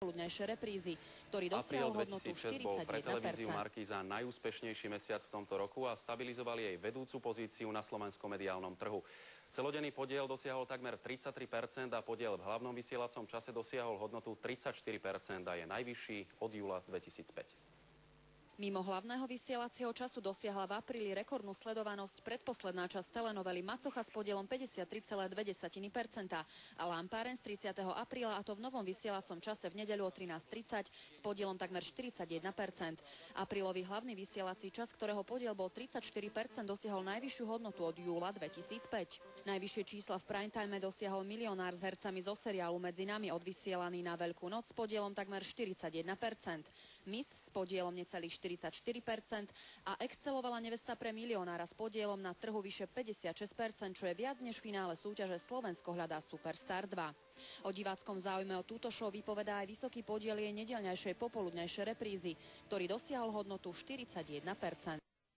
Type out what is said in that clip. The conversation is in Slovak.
popoludnejšie reprízy, ktorý dosiahol hodnotu 41%. bol pre televíziu Markíza najúspešnejší mesiac v tomto roku a stabilizovali jej vedúcu pozíciu na slovenskom mediálnom trhu. Celodenný podiel dosiahol takmer 33% a podiel v hlavnom vysielacom čase dosiahol hodnotu 34% a je najvyšší od júla 2005. Mimo hlavného vysielacieho času dosiahla v apríli rekordnú sledovanosť predposledná časť telenovely Macocha s podielom 53,2% a Lampáren z 30. apríla, a to v novom vysielacom čase v nedeľu o 13:30 s podielom takmer 41%. Aprílový hlavný vysielací čas, ktorého podiel bol 34%, dosiahol najvyššiu hodnotu od júla 2005. Najvyššie čísla v primetime dosiahol Milionár s hercami zo seriálu Medzi nami odvysielaný na Veľkú noc s podielom takmer 41%. Miss s podielom necelých 44% a excelovala Nevesta pre milionára s podielom na trhu vyše 56%, čo je viac než v finále súťaže Slovensko hľadá Superstar 2. O diváckom záujme o túto show vypovedá aj vysoký podiel jej nedeľňajšej popoludnejšej reprízy, ktorý dosiahol hodnotu 41%.